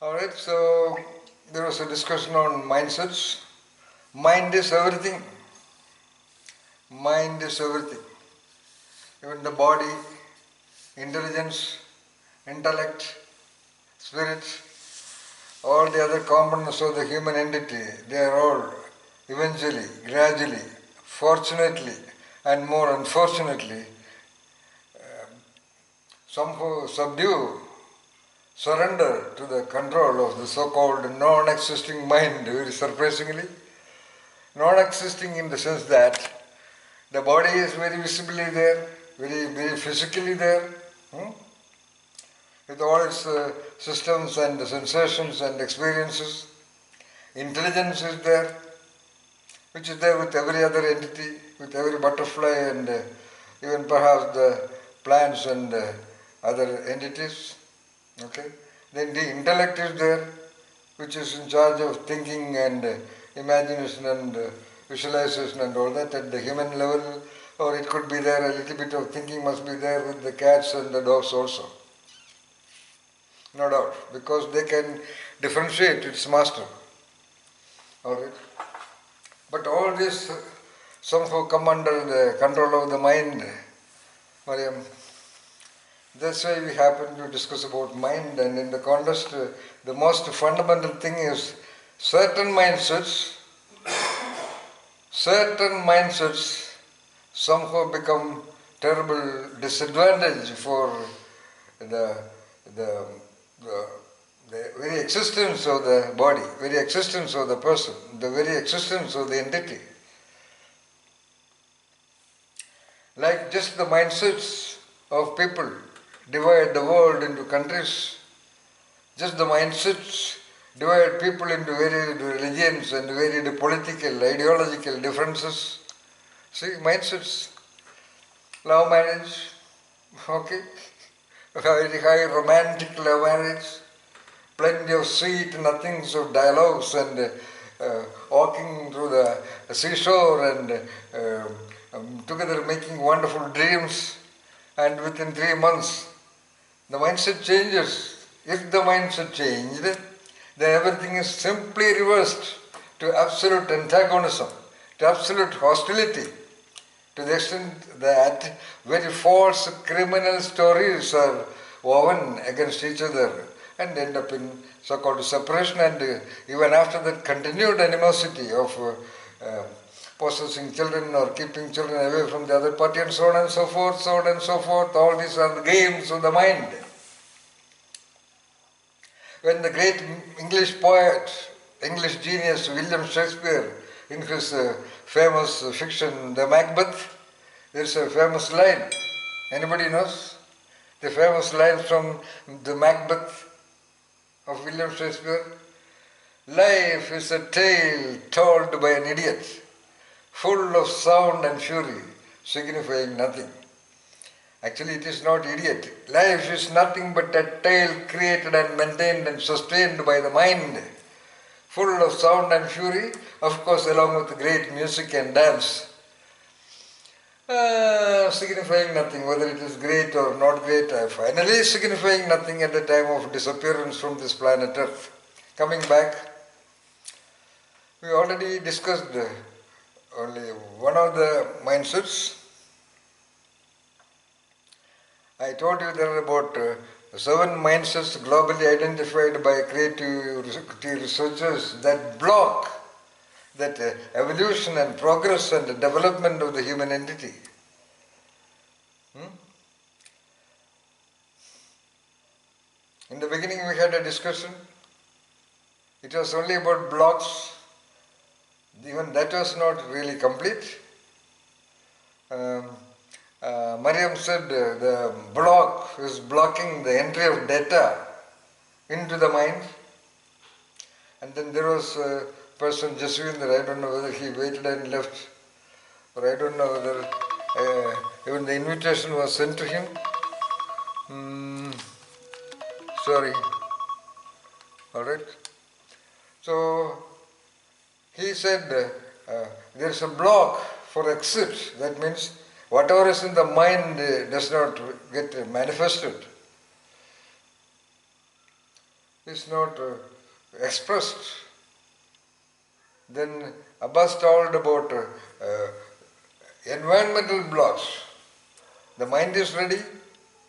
Alright, so there was a discussion on mindsets. Mind is everything. Mind is everything. Even the body, intelligence, intellect, spirit, all the other components of the human entity, they are all eventually, gradually, fortunately, and more unfortunately, somehow subdue, surrender to the control of the so-called non-existing mind, very surprisingly. Non-existing in the sense that the body is very visibly there, very physically there, with all its systems and sensations and experiences. Intelligence is there, which is there with every other entity, with every butterfly and even perhaps the plants and other entities. Okay. Then the intellect is there, which is in charge of thinking and imagination and visualization and all that at the human level, or it could be there, a little bit of thinking must be there with the cats and the dogs also. No doubt, because they can differentiate its master. Alright. But all this somehow come under the control of the mind, Mariam. That's why we happen to discuss about mind, and in the context, the most fundamental thing is certain mindsets somehow become terrible disadvantage for the, the, the, the very existence of the body, very existence of the person, the very existence of the entity. Like just the mindsets of people divide the world into countries, just the mindsets divide people into varied religions and varied political, ideological differences. See, mindsets, love marriage, okay, very high romantic love marriage, plenty of sweet nothings of dialogues and walking through the seashore and together making wonderful dreams, and within 3 months the mindset changes. If the mindset changed, then everything is simply reversed to absolute antagonism, to absolute hostility, to the extent that very false criminal stories are woven against each other and end up in so-called separation, and even after that continued animosity of possessing children or keeping children away from the other party and so on and so forth, so on and so forth. All these are the games of the mind. When the great English poet, English genius William Shakespeare, in his famous fiction The Macbeth, there is a famous line. Anybody knows? The famous line from The Macbeth of William Shakespeare. Life is a tale told by an idiot, full of sound and fury, signifying nothing. Actually, it is not idiot. Life is nothing but a tale created and maintained and sustained by the mind, full of sound and fury, of course along with great music and dance, signifying nothing, whether it is great or not great, finally signifying nothing at the time of disappearance from this planet Earth. Coming back, we already discussed only one of the mindsets. I told you there are about 7 mindsets globally identified by creativity researchers that block that evolution and progress and development of the human entity. In the beginning we had a discussion. It was only about blocks. Even that was not really complete. Mariam said the block is blocking the entry of data into the mind. And then there was a person, Jaswinder, I don't know whether he waited and left, or I don't know whether even the invitation was sent to him. Sorry. Alright. So he said there's a block for exit. That means whatever is in the mind does not get manifested. is not expressed, then Abbas told about environmental blocks. The mind is ready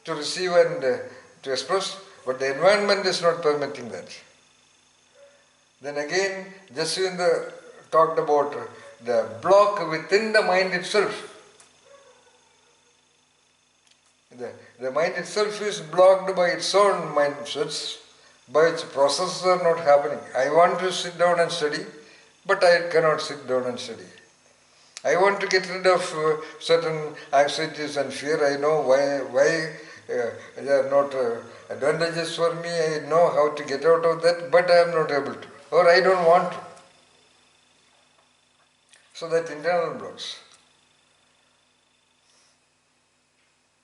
to receive and to express, but the environment is not permitting that. Then again, Jaswindra talked about the block within the mind itself. The mind itself is blocked by its own mindsets, by its processes are not happening. I want to sit down and study, but I cannot sit down and study. I want to get rid of certain anxieties and fear. I know why they are not advantageous for me. I know how to get out of that, but I am not able to, or I don't want to. So that internal blocks.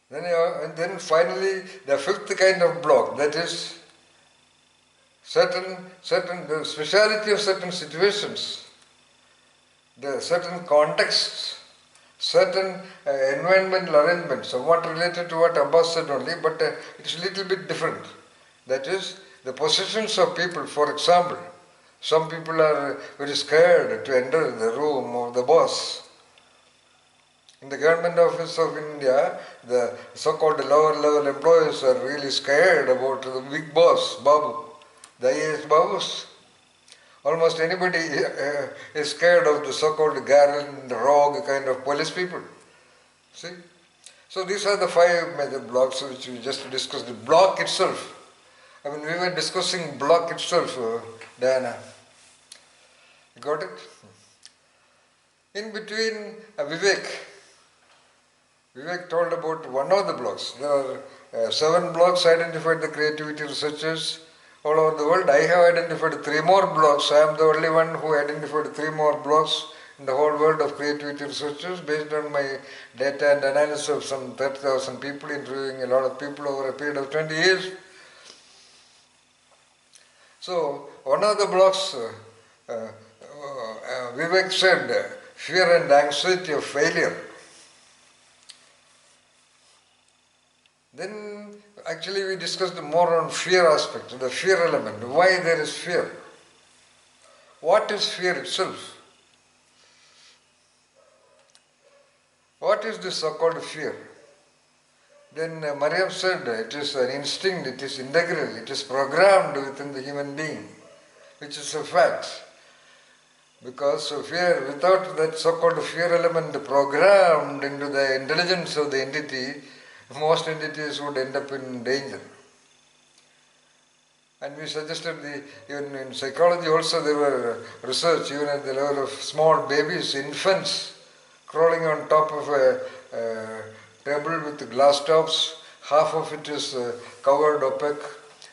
And then finally, the fifth kind of block, that is the speciality of certain situations, the certain contexts, certain environmental arrangements, somewhat related to what Abbas said only, but it's a little bit different. That is, the positions of people. For example, some people are very scared to enter the room of the boss. In the government office of India, the so-called lower level employees are really scared about the big boss, Babu, the IAS Babus. Almost anybody is scared of the so-called garland, rogue kind of police people. See? So these are the five major blocks which we just discussed. The block itself. I mean, we were discussing block itself, Diana. You got it? In between Vivek told about one of the blocks. There are 7 blocks identified the creativity researchers all over the world. I have identified 3 more blocks. I am the only one who identified 3 more blocks in the whole world of creativity researchers based on my data and analysis of some 30,000 people, interviewing a lot of people over a period of 20 years. So, one of the blocks, Vivek said, fear and anxiety of failure. Then actually we discussed more on fear aspect, the fear element, why there is fear. What is fear itself? What is this so-called fear? Then Mariam said it is an instinct, it is integral, it is programmed within the human being, which is a fact. Because fear, without that so-called fear element programmed into the intelligence of the entity, most entities would end up in danger. And we suggested even in psychology also there were research even at the level of small babies, infants, crawling on top of a table with glass tops. Half of it is covered opaque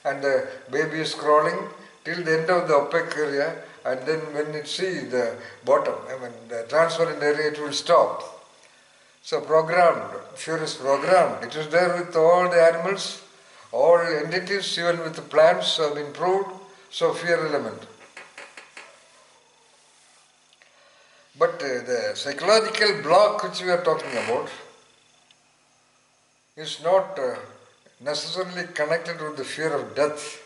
and the baby is crawling till the end of the opaque area, and then when it sees the bottom, the transparent area, it will stop. So programmed, fear is programmed. It is there with all the animals, all entities, even with the plants have been proved. So fear element. But the psychological block which we are talking about is not necessarily connected with the fear of death.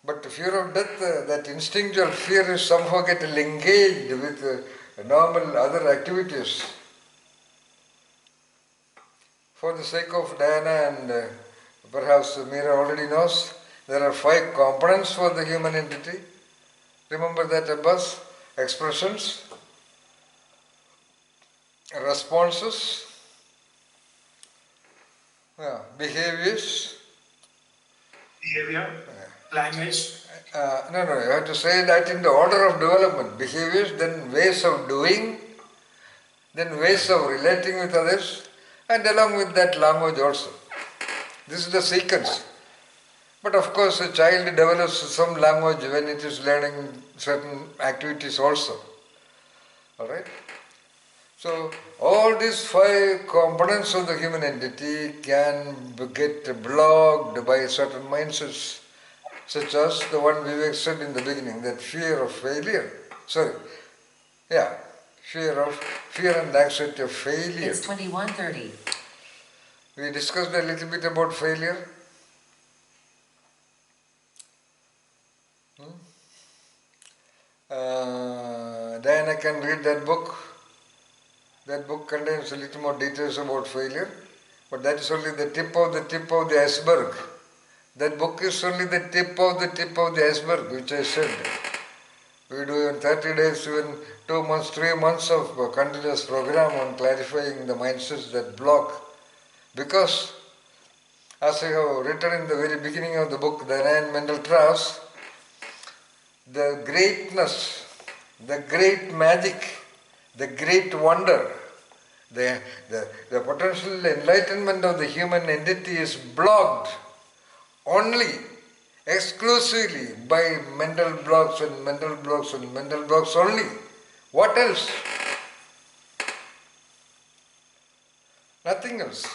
But the fear of death, that instinctual fear is somehow getting engaged with normal other activities. For the sake of Diana and perhaps Meera already knows, there are 5 components for the human entity. Remember that, Abbas? Expressions, responses, behaviors. Behavior, language. No, you have to say that in the order of development. Behaviors, then ways of doing, then ways of relating with others, and along with that language also. This is the sequence. But of course a child develops some language when it is learning certain activities also. Alright? So all these 5 components of the human entity can get blocked by certain mindsets, such as the one Vivek said in the beginning, that fear of failure. Fear and anxiety of failure. It's 21:30. We discussed a little bit about failure. Diana can read that book. That book contains a little more details about failure, but that is only the tip of the iceberg. That book is only the tip of the iceberg, which I said. We do in 30 days, even 2 months, 3 months of continuous program on clarifying the mindsets that block. Because, as I have written in the very beginning of the book, The Nine Mental Traps, the greatness, the great magic, the great wonder, the potential enlightenment of the human entity is blocked only, exclusively by mental blocks and mental blocks and mental blocks only. What else? Nothing else.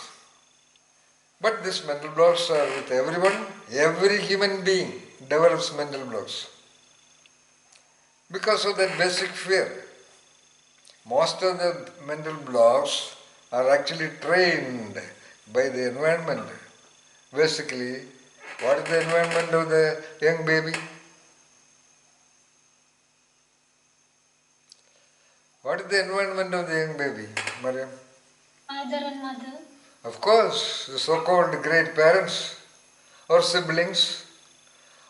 But these mental blocks are with everyone. Every human being develops mental blocks because of that basic fear. Most of the mental blocks are actually trained by the environment. Basically, what is the environment of the young baby? What is the environment of the young baby, Mariam? Father and mother. Of course, the so-called great parents or siblings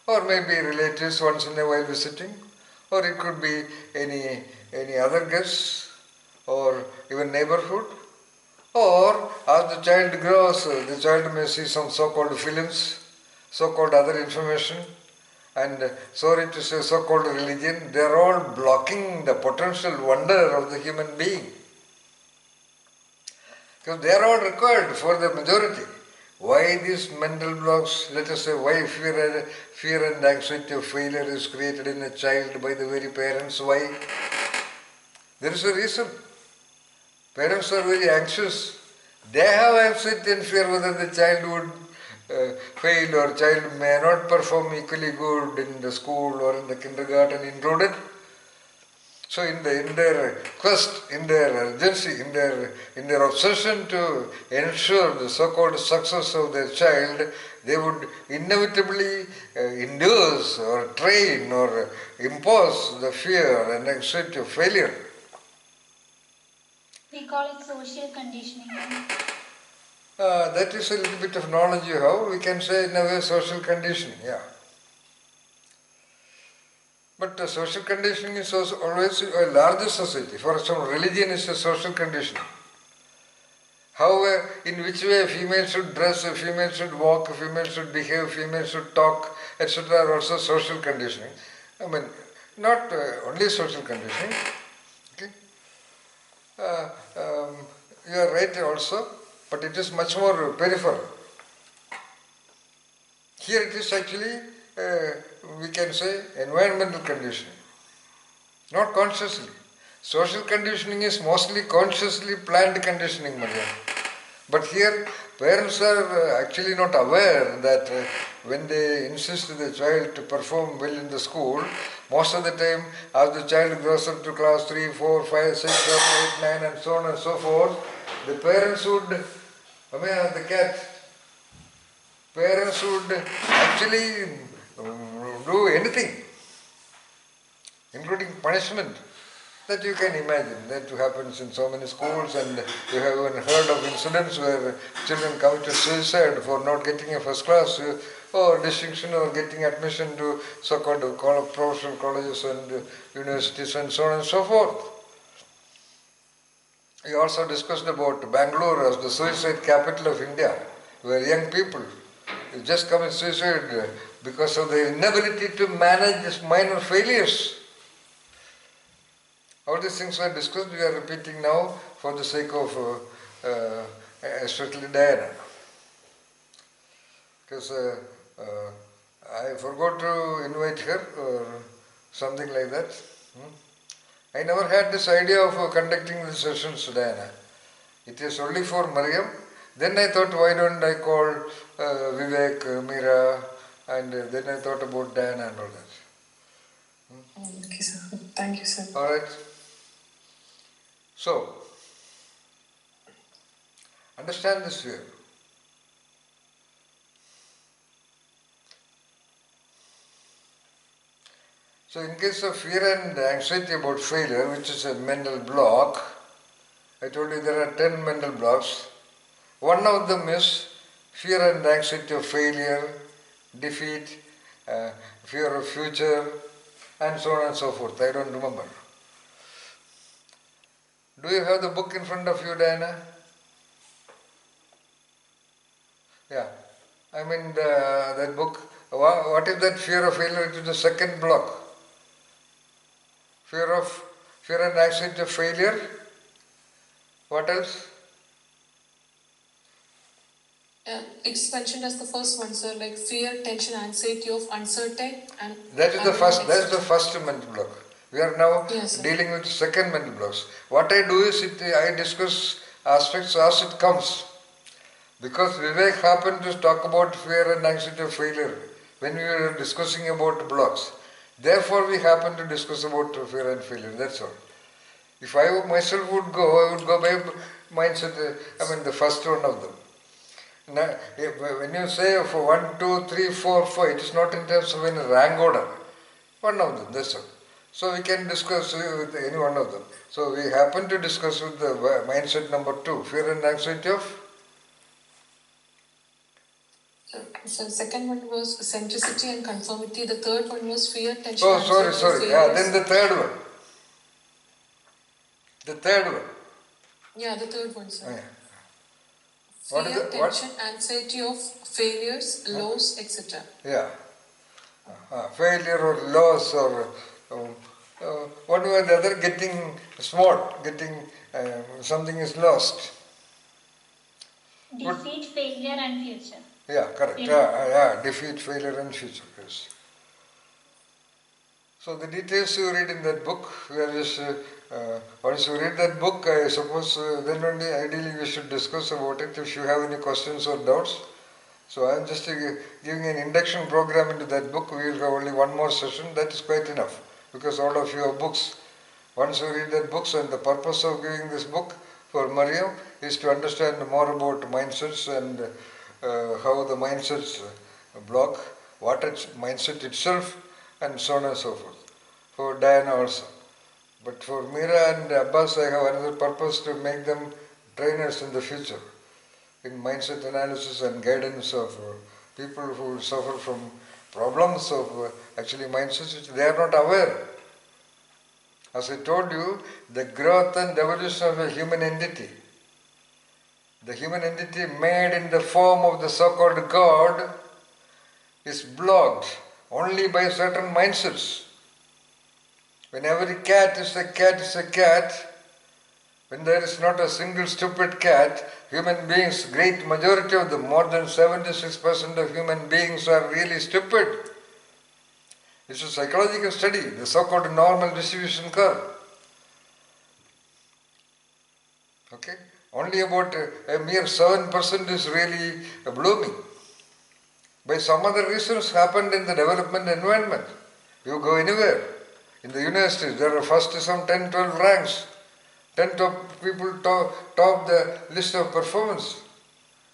or maybe relatives once in a while visiting, or it could be any other guests or even neighborhood. Or as the child grows, the child may see some so-called films, so-called other information, and sorry to say so-called religion. They are all blocking the potential wonder of the human being. Because they are all required for the majority. Why these mental blocks? Let us say why fear and anxiety of failure is created in a child by the very parents. Why? There is a reason. Parents are very anxious. They have anxiety and fear whether the child would fail or child may not perform equally good in the school or in the kindergarten included. So in their quest, in their urgency, in their obsession to ensure the so-called success of their child, they would inevitably induce or train or impose the fear and anxiety of failure. We call it social conditioning. That is a little bit of knowledge you have. We can say in a way social conditioning, yeah. But social conditioning is also always a larger society. For example, religion is a social conditioning. How, in which way a female should dress, a female should walk, a female should behave, a female should talk, etc. are also social conditioning. I mean, not only social conditioning. Okay? You are right also, but it is much more peripheral. Here it is actually, we can say, environmental conditioning, not consciously. Social conditioning is mostly consciously planned conditioning, Maria. But here, parents are actually not aware that when they insist the child to perform well in the school, most of the time, as the child grows up to class 3, 4, 5, 6, 7, 8, 9, and so on and so forth, the parents would, the cat, parents would actually do anything, including punishment, that you can imagine. That happens in so many schools, and you have even heard of incidents where children committed suicide for not getting a first class or distinction or getting admission to so-called professional colleges and universities and so on and so forth. We also discussed about Bangalore as the suicide capital of India, where young people just commit suicide because of their inability to manage these minor failures. All these things were discussed, we are repeating now for the sake of especially Diana. Because I forgot to invite her or something like that. I never had this idea of conducting the sessions, Diana. It is only for Mariam. Then I thought, why don't I call Vivek, Meera, and then I thought about Diana and all that. Okay, sir. Thank you, sir. All right. So, understand this here. So in case of fear and anxiety about failure, which is a mental block, I told you there are 10 mental blocks. One of them is fear and anxiety of failure, defeat, uh, fear of future, and so on and so forth. I don't remember. Do you have the book in front of you, Diana? Yeah. I mean, that book, what is that fear of failure? It is the second block. Fear and anxiety of failure. What else? It's mentioned as the first one, sir, like fear, tension, anxiety of uncertain and That is the first. That is the first mental block. We are now Yes, sir. dealing with the second mental blocks. What I do is I discuss aspects as it comes. Because Vivek happened to talk about fear and anxiety of failure when we were discussing about blocks. Therefore, we happen to discuss about fear and failure. That's all. If I myself would go, I would go by mindset. The first one of them. Now, when you say for 1, 2, 3, 4, 5, it is not in terms of any rank order. One of them, that's all. So we can discuss with any one of them. So we happen to discuss with the mindset number 2, fear and anxiety of. So second one was centricity and conformity. The third one was fear, tension, Oh, anxiety, sorry. failures. Then the third one. The third one. Yeah, the third one, sir. Yeah. Fear, What is the- tension, anxiety of failures, loss, etc. Yeah. Failure or loss or one way or the other, getting small, something is lost. Defeat, failure, and future. Yeah, correct. Yeah. Defeat, failure, and future. Yes. So the details you read in that book, we are just once you read that book, I suppose then only ideally we should discuss about it. If you have any questions or doubts. So I am just giving an induction program into that book. We will have only one more session. That is quite enough because all of you have books. Once you read that books, and the purpose of giving this book for Mariam is to understand more about mindsets and how the mindsets block, what its mindset itself, and so on and so forth. For Diana also. But for Meera and Abbas, I have another purpose to make them trainers in the future in mindset analysis and guidance of people who suffer from problems of actually mindsets which they are not aware. As I told you, the growth and evolution of a human entity, the human entity made in the form of the so-called God, is blocked only by certain mindsets. When every cat is a cat, when there is not a single stupid cat, human beings, great majority of them, more than 76% of human beings are really stupid. It's a psychological study, the so-called normal distribution curve. Okay? Only about a mere 7% is really blooming. By some other reasons happened in the development environment. You go anywhere. In the universities, there are first some 10, 12 ranks. 10 top people top the list of performance.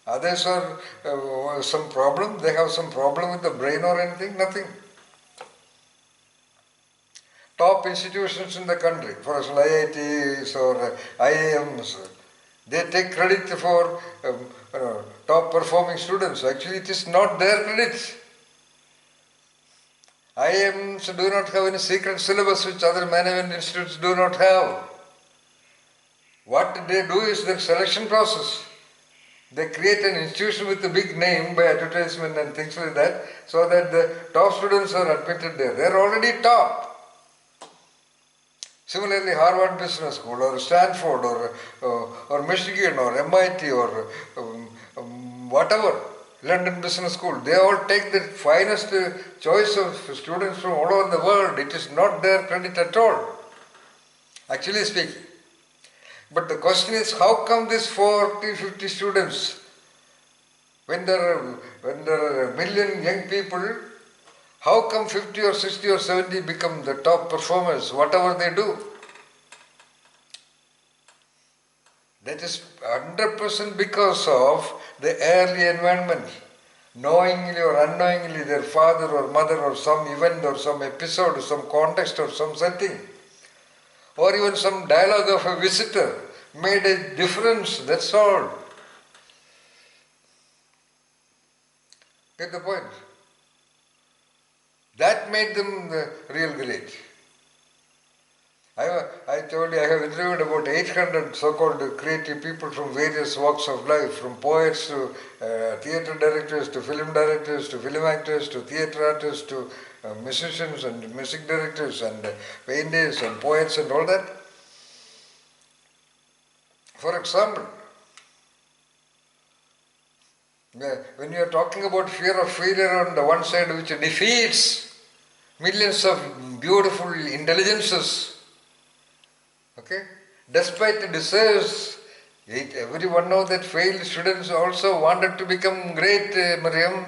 Others are some problem, they have some problem with the brain or anything, nothing. Top institutions in the country, for example IITs or IIMs, they take credit for top performing students. Actually it is not their credit. IIMs do not have any secret syllabus which other management institutes do not have. What they do is their selection process. They create an institution with a big name by advertisement and things like that, so that the top students are admitted there. They are already top. Similarly, Harvard Business School or Stanford or Michigan or MIT or whatever, London Business School, they all take the finest choice of students from all over the world. It is not their credit at all, actually speaking. But the question is, how come these 40, 50 students, when there are a million young people, how come 50 or 60 or 70 become the top performers, whatever they do? That is 100% because of the early environment. knowingly or unknowingly their father or mother or some event or some episode or some context or some setting or even some dialogue of a visitor made a difference, that's all. Get the point? That made them real great. I told you I have interviewed about 800 so-called creative people from various walks of life, from poets to theatre directors to film directors to film actors to theatre artists to musicians and music directors and painters and poets and all that. For example, when you are talking about fear of failure on the one side which defeats millions of beautiful intelligences, okay, despite the desires, everyone knows that failed students also wanted to become great, Mariam.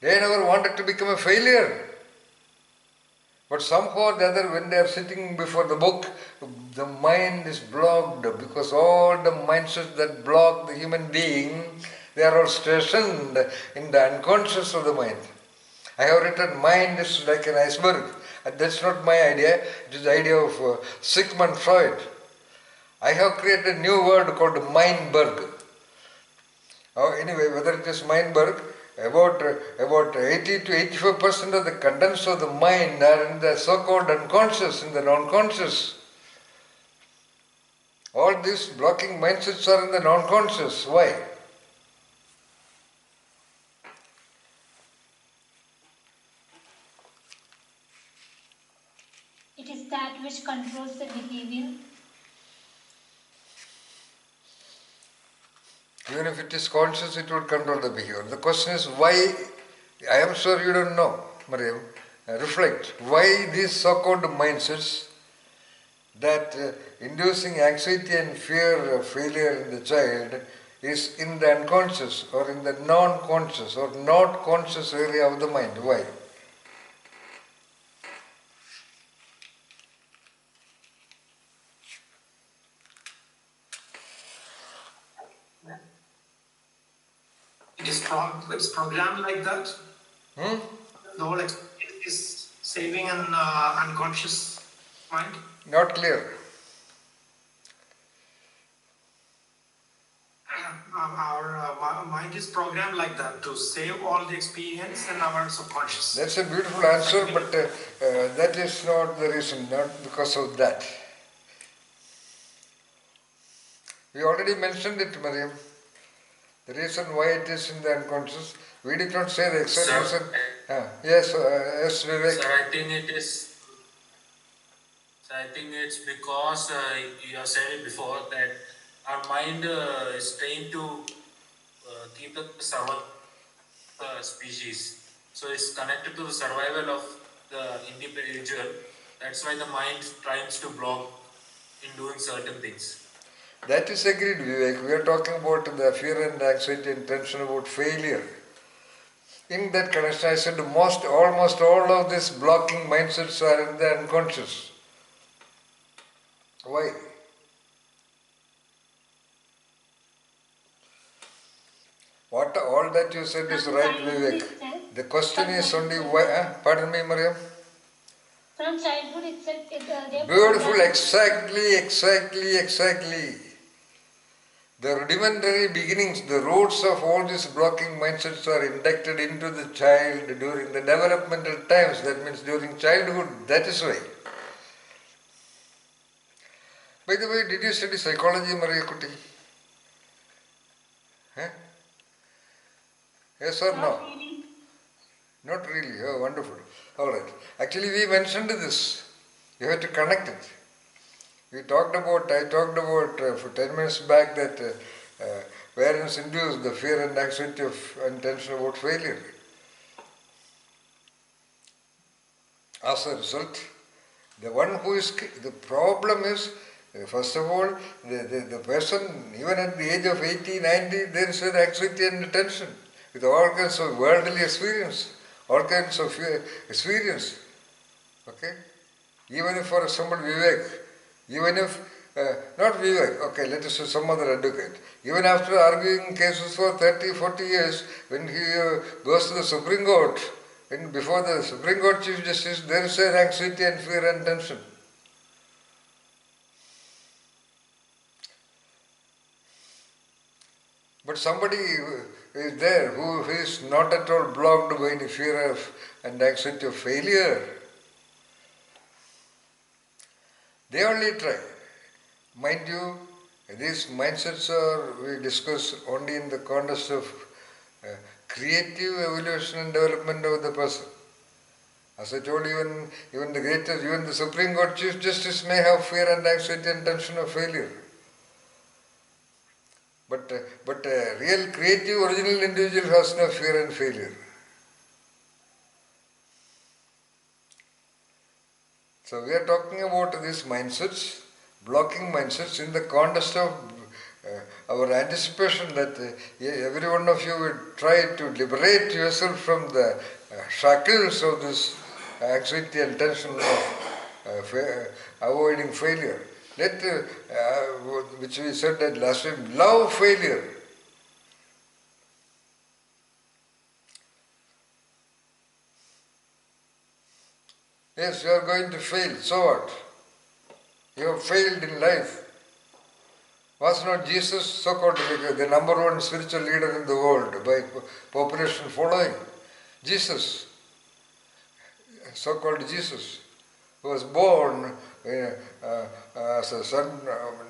They never wanted to become a failure. But somehow or the other, when they are sitting before the book, the mind is blocked because all the mindsets that block the human being, they are all stationed in the unconscious of the mind. I have written mind is like an iceberg. That's not my idea, it is the idea of Sigmund Freud. I have created a new word called Mindberg. Anyway, whether it is Mindberg, about 80 to 85% of the contents of the mind are in the so-called unconscious, in the non-conscious. All these blocking mindsets are in the non-conscious. Why? It is that which controls the behavior. Even if it is conscious, it will control the behavior. The question is why, I am sure you don't know, Mariam, reflect, why these so-called mindsets that inducing anxiety and fear of failure in the child is in the unconscious or in the non-conscious or not conscious area of the mind. Why? It's programmed like that. The whole experience is saving an unconscious mind. Not clear. Our mind is programmed like that to save all the experience in our subconscious. That's a beautiful answer, but that is not the reason, not because of that. We already mentioned it, Mariam. The reason why it is in the unconscious, we did not say the exact reason. Yes, Vivek. Sir, I think it is. So I think it's because you have said it before that our mind is trained to keep the survival of the species. So it's connected to the survival of the individual. That's why the mind tries to block in doing certain things. That is agreed, Vivek. We are talking about the fear and anxiety and tension about failure. In that connection, I said almost all of these blocking mindsets are in the unconscious. Why? What all that you said is right, Vivek. The question is only why. Pardon me, Mariam. From childhood itself, they are Beautiful, programmed. exactly. The rudimentary beginnings, the roots of all these blocking mindsets are inducted into the child during the developmental times, that means during childhood, that is why. By the way, did you study psychology, Maria Kuti? Yes or no? Really. Not really, oh wonderful. Alright, actually we mentioned this, you have to connect it. I talked about for 10 minutes back that parents induce the fear and anxiety and tension about failure. As a result, the problem is, first of all, the person, even at the age of 80, 90, there is an anxiety and tension with all kinds of worldly experience, all kinds of experience. Okay? Even if, for example, Vivek, even if not Vivek, okay, let us say some other advocate. Even after arguing cases for 30, 40 years, when he goes to the Supreme Court, when before the Supreme Court Chief Justice, there is an anxiety and fear and tension. But somebody is there who is not at all blocked by any fear of and anxiety of failure. They only try. Mind you, these mindsets we discuss only in the context of creative evolution and development of the person. As I told you, even the greatest, even the Supreme Court Chief Justice may have fear and anxiety and tension of failure. But a real creative original individual has no fear and failure. So we are talking about these mindsets, blocking mindsets in the context of our anticipation that every one of you will try to liberate yourself from the shackles of this anxiety and tension of avoiding failure. Let, which we said that last time, love failure. Yes, you are going to fail, so what? You have failed in life. Was not Jesus so-called the number one spiritual leader in the world by population following? Jesus, so-called Jesus, who was born as a son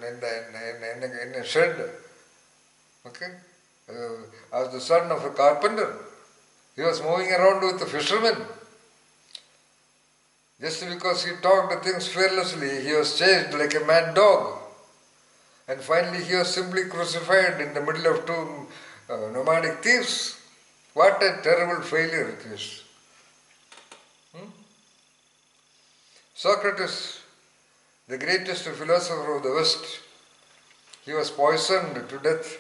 in a shed, okay, as the son of a carpenter. He was moving around with the fishermen. Just because he talked things fearlessly, he was chased like a mad dog. And finally he was simply crucified in the middle of two nomadic thieves. What a terrible failure it is. Socrates, the greatest philosopher of the West, he was poisoned to death.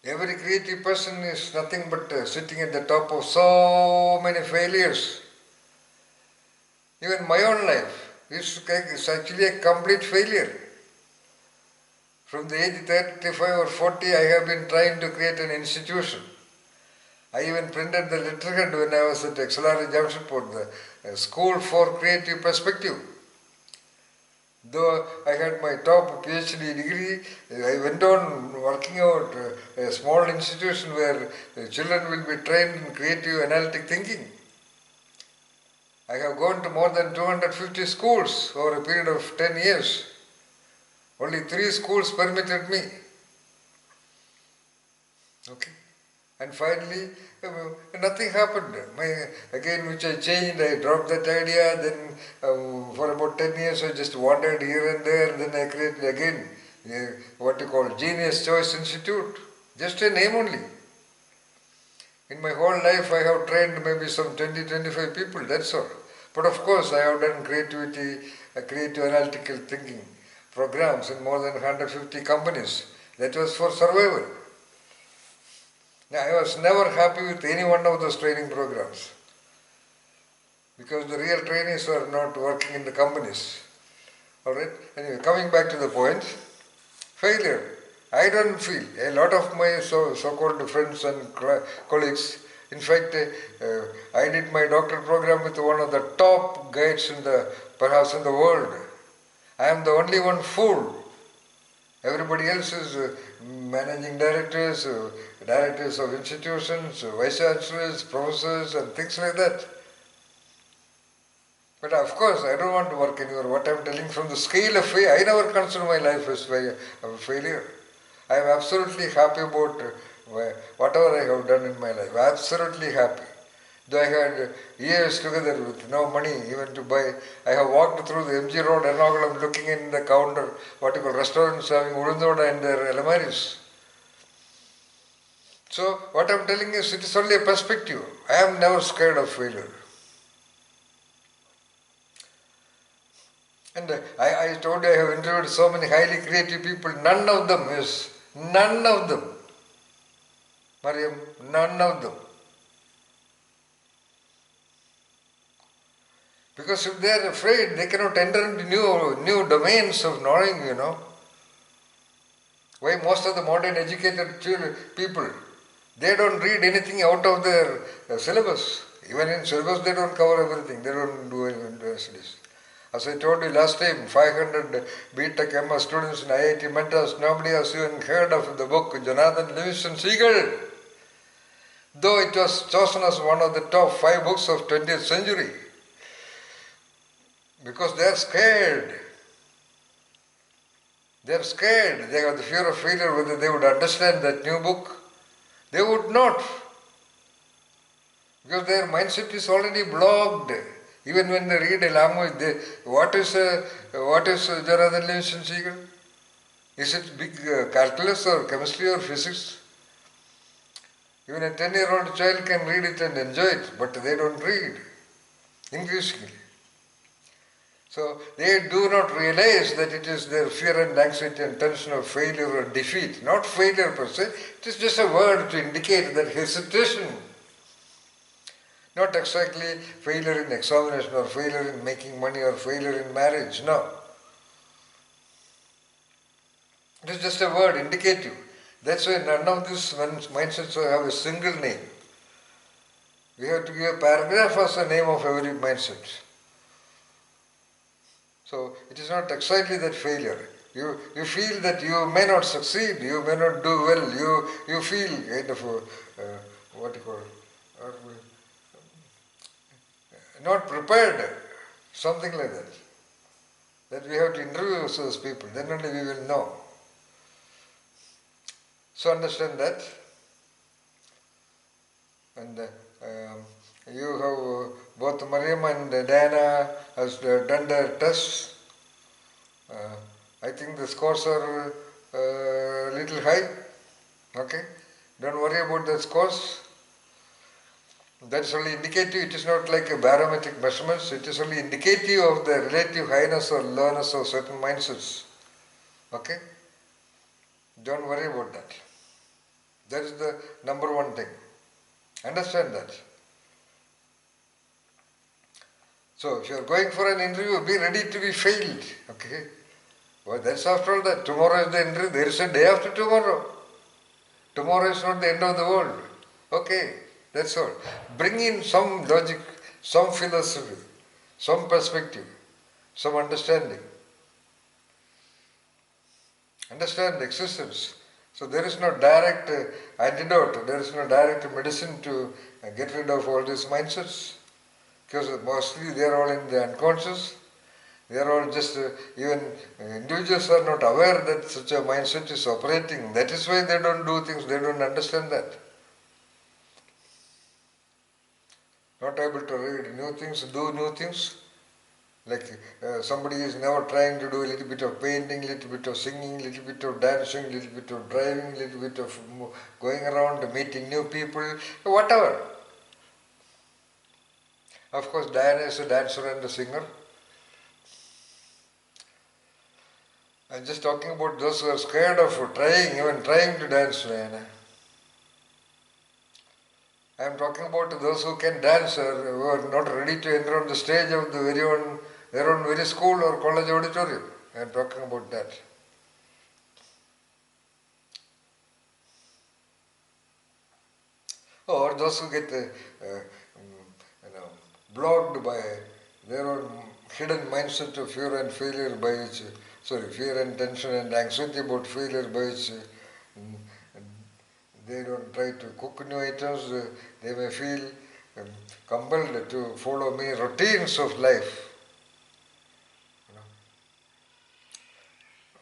Every creative person is nothing but sitting at the top of so many failures. Even my own life is actually a complete failure. From the age 35 or 40, I have been trying to create an institution. I even printed the letterhead when I was at XLR Jamshedpur, the School for Creative Perspective. Though I had my top PhD degree, I went on working out a small institution where children will be trained in creative analytic thinking. I have gone to more than 250 schools over a period of 10 years. Only 3 schools permitted me. Okay. And finally, nothing happened. Again, which I changed, I dropped that idea, then for about 10 years I just wandered here and there, then I created again what you call Genius Choice Institute. Just a name only. In my whole life I have trained maybe some 20-25 people, that's all. But of course I have done creativity, creative analytical thinking programs in more than 150 companies. That was for survival. I was never happy with any one of those training programs because the real trainees were not working in the companies. Alright? Anyway, coming back to the point, failure. I don't feel, a lot of my so-called friends and colleagues, in fact, I did my doctorate program with one of the top guides perhaps in the world. I am the only one fool. Everybody else is managing directors, directors of institutions, vice chancellors, professors and things like that. But of course, I don't want to work anywhere. What I am telling from the scale of failure, I never consider my life as a failure. I am absolutely happy about whatever I have done in my life. Absolutely happy. Though I had years together with no money even to buy, I have walked through the MG Road, Ernakulam, looking in the counter, what you call restaurants having urundoda and their alamaris. So what I am telling is, it is only a perspective. I am never scared of failure. And I told you I have interviewed so many highly creative people, none of them, Mariam, none of them Because if they are afraid, they cannot enter into new domains of knowing, Why most of the modern educated people, they don't read anything out of their syllabus. Even in syllabus, they don't cover everything. They don't do any studies. As I told you last time, 500 B.Tech MS students in IIT Madras, nobody has even heard of the book Jonathan Livingston Seagull. Though it was chosen as one of the top 5 books of 20th century. Because they are scared. They are scared. They have the fear of failure, whether they would understand that new book. They would not. Because their mindset is already blocked. Even when they read a language, what is Jonathan Livingston Seagull? Is it big calculus or chemistry or physics? Even a 10-year-old child can read it and enjoy it, but they don't read, increasingly. So they do not realize that it is their fear and anxiety and tension of failure or defeat. Not failure per se, it is just a word to indicate that hesitation. Not exactly failure in examination or failure in making money or failure in marriage, no. It is just a word, indicative. That's why none of these mindsets have a single name. We have to give a paragraph as the name of every mindset. So it is not exactly that failure. You feel that you may not succeed, you may not do well, you feel kind of not prepared, something like that. That we have to interview those people, then only we will know. So understand that. And you have both Mariam and Diana has done their tests. I think the scores are a little high. Okay, don't worry about the scores. That's only indicative. It is not like a barometric measurements. It is only indicative of the relative highness or lowness of certain mindsets. Okay, don't worry about that. That is the number one thing. Understand that. So if you are going for an interview, be ready to be failed. Okay? Well, that's after all that. Tomorrow is the interview. There is a day after tomorrow. Tomorrow is not the end of the world. Okay, that's all. Bring in some logic, some philosophy, some perspective, some understanding. Understand existence. So there is no direct antidote, there is no direct medicine to get rid of all these mindsets. Because mostly they are all in the unconscious. They are all just, even individuals are not aware that such a mindset is operating. That is why they don't do things, they don't understand that. Not able to read new things, do new things. Like somebody is never trying to do a little bit of painting, little bit of singing, little bit of dancing, little bit of driving, little bit of going around, meeting new people, whatever. Of course, Diana is a dancer and a singer. I'm just talking about those who are scared of even trying to dance, Diana. I am talking about those who can dance or who are not ready to enter on the stage of their own very school or college auditorium. I am talking about that. Or those who get blocked by their own hidden mindset of fear and failure, by which, fear and tension and anxiety about failure, by which they don't try to cook new items. They may feel compelled to follow many routines of life.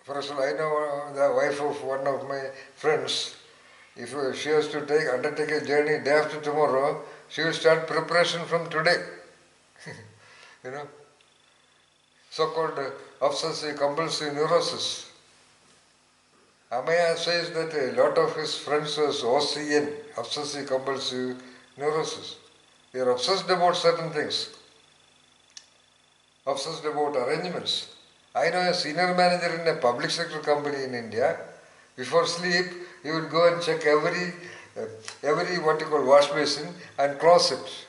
For example, I know the wife of one of my friends. If she has to undertake a journey day after tomorrow, she will start preparation from today. So-called obsessive compulsive neurosis. Amaya says that a lot of his friends was OCN, obsessive compulsive neurosis. They are obsessed about certain things, obsessed about arrangements. I know a senior manager in a public sector company in India. Before sleep, he would go and check every wash basin and closet.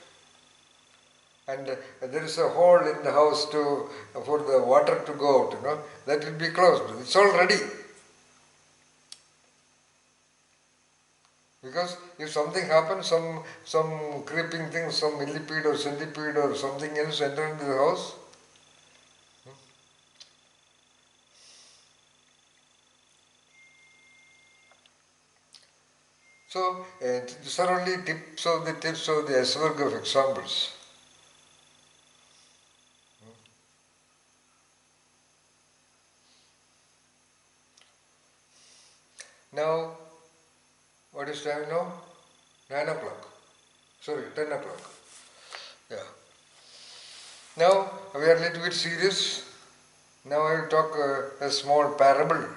and there is a hole in the house for the water to go out, that will be closed. It's all ready. Because if something happens, some creeping thing, some millipede or centipede or something else enter into the house, so these are only tips of the iceberg of examples. Now, what is time now? 9 o'clock. Sorry, 10 o'clock. Yeah. Now, we are a little bit serious. Now I will talk a small parable.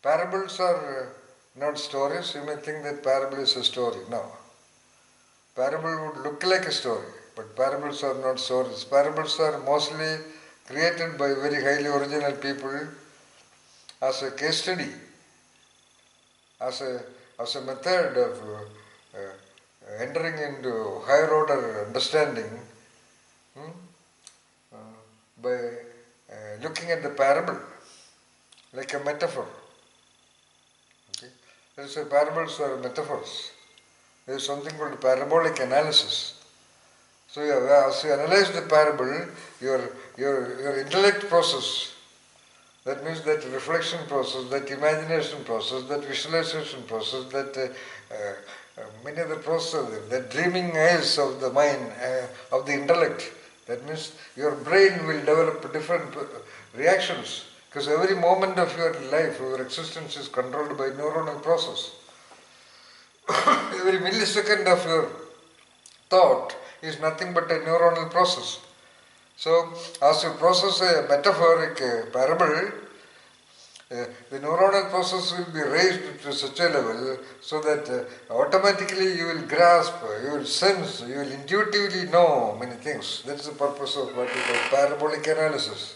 Parables are not stories. You may think that parable is a story. No. Parable would look like a story, but parables are not stories. Parables are mostly created by very highly original people as a case study, as a method of entering into higher order understanding by looking at the parable like a metaphor. Okay? There is parables are metaphors. There is something called parabolic analysis. So as you analyze the parable, your intellect process, that means that reflection process, that imagination process, that visualization process, that many other processes, that dreaming eyes of the mind, of the intellect, that means your brain will develop different reactions, because every moment of your life, your existence is controlled by neuronal process. Every millisecond of your thought is nothing but a neuronal process. So, as you process a metaphoric parable, the neuronal process will be raised to such a level so that automatically you will grasp, you will sense, you will intuitively know many things. That's the purpose of what we call parabolic analysis.